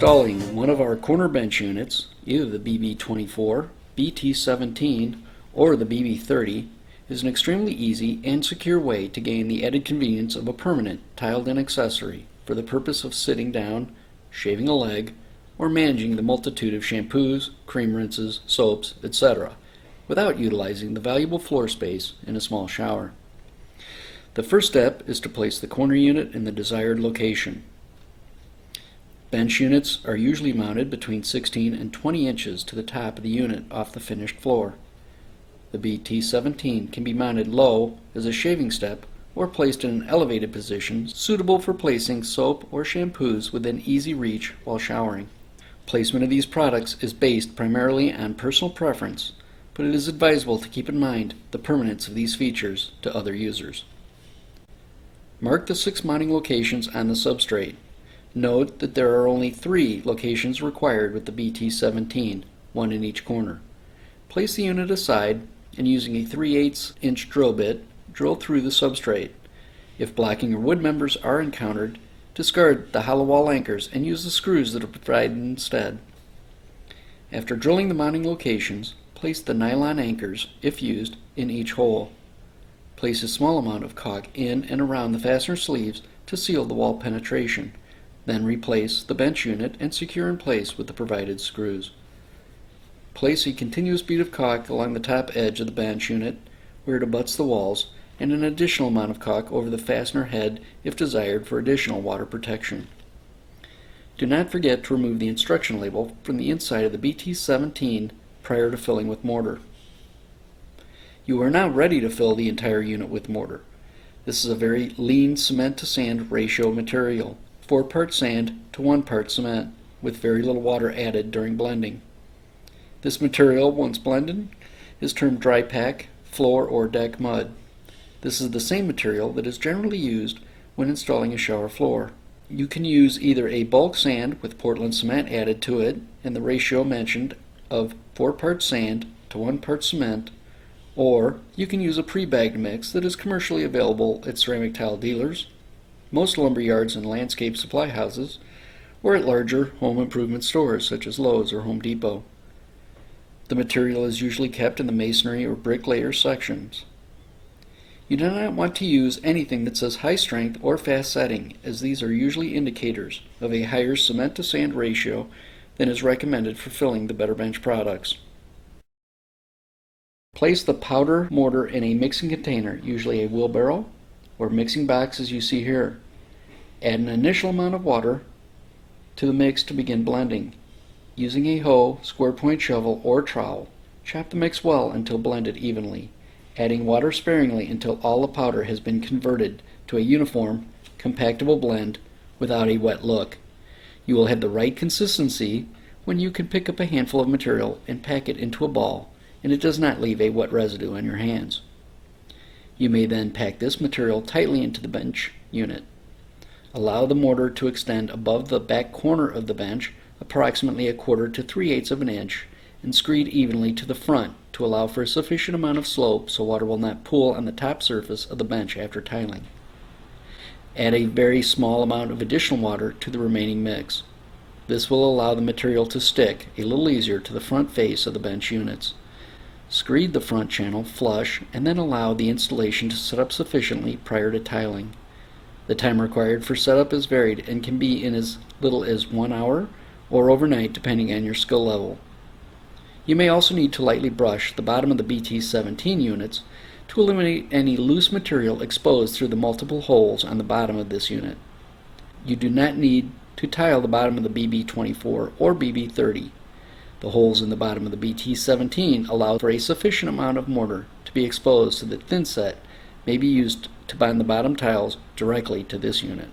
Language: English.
Installing one of our corner bench units, either the BB24, BT17, or the BB30, is an extremely easy and secure way to gain the added convenience of a permanent tiled-in accessory for the purpose of sitting down, shaving a leg, or managing the multitude of shampoos, cream rinses, soaps, etc., without utilizing the valuable floor space in a small shower. The first step is to place the corner unit in the desired location. Bench units are usually mounted between 16 and 20 inches to the top of the unit off the finished floor. The BT17 can be mounted low as a shaving step or placed in an elevated position suitable for placing soap or shampoos within easy reach while showering. Placement of these products is based primarily on personal preference, but it is advisable to keep in mind the permanence of these features to other users. Mark the 6 mounting locations on the substrate. Note that there are only 3 locations required with the BT17, 1 in each corner. Place the unit aside and using a 3/8 inch drill bit, drill through the substrate. If blocking or wood members are encountered, discard the hollow wall anchors and use the screws that are provided instead. After drilling the mounting locations, place the nylon anchors, if used, in each hole. Place a small amount of caulk in and around the fastener sleeves to seal the wall penetration. Then replace the bench unit and secure in place with the provided screws. Place a continuous bead of caulk along the top edge of the bench unit where it abuts the walls, and an additional amount of caulk over the fastener head if desired for additional water protection. Do not forget to remove the instruction label from the inside of the BT17 prior to filling with mortar. You are now ready to fill the entire unit with mortar. This is a very lean cement to sand ratio material, 4 parts sand to 1 part cement, with very little water added during blending. This material, once blended, is termed dry pack, floor, or deck mud. This is the same material that is generally used when installing a shower floor. You can use either a bulk sand with Portland cement added to it in the ratio mentioned of 4 parts sand to 1 part cement, or you can use a pre-bagged mix that is commercially available at ceramic tile dealers, most lumber yards and landscape supply houses, or at larger home improvement stores such as Lowe's or Home Depot. The material is usually kept in the masonry or brick layer sections. You do not want to use anything that says high strength or fast setting, as these are usually indicators of a higher cement to sand ratio than is recommended for filling the Better Bench products. Place the powder mortar in a mixing container, usually a wheelbarrow or mixing box as you see here. Add an initial amount of water to the mix to begin blending. Using a hoe, square point shovel, or trowel, chop the mix well until blended evenly, adding water sparingly until all the powder has been converted to a uniform, compactable blend without a wet look. You will have the right consistency when you can pick up a handful of material and pack it into a ball, and it does not leave a wet residue on your hands. You may then pack this material tightly into the bench unit. Allow the mortar to extend above the back corner of the bench approximately 1/4 to 3/8 of an inch and screed evenly to the front to allow for a sufficient amount of slope so water will not pool on the top surface of the bench after tiling. Add a very small amount of additional water to the remaining mix. This will allow the material to stick a little easier to the front face of the bench units. Screed the front channel flush and then allow the installation to set up sufficiently prior to tiling. The time required for setup is varied and can be in as little as 1 hour or overnight depending on your skill level. You may also need to lightly brush the bottom of the BT17 units to eliminate any loose material exposed through the multiple holes on the bottom of this unit. You do not need to tile the bottom of the BB24 or BB30. The holes in the bottom of the BT17 allow for a sufficient amount of mortar to be exposed so that thin set may be used to bond the bottom tiles directly to this unit.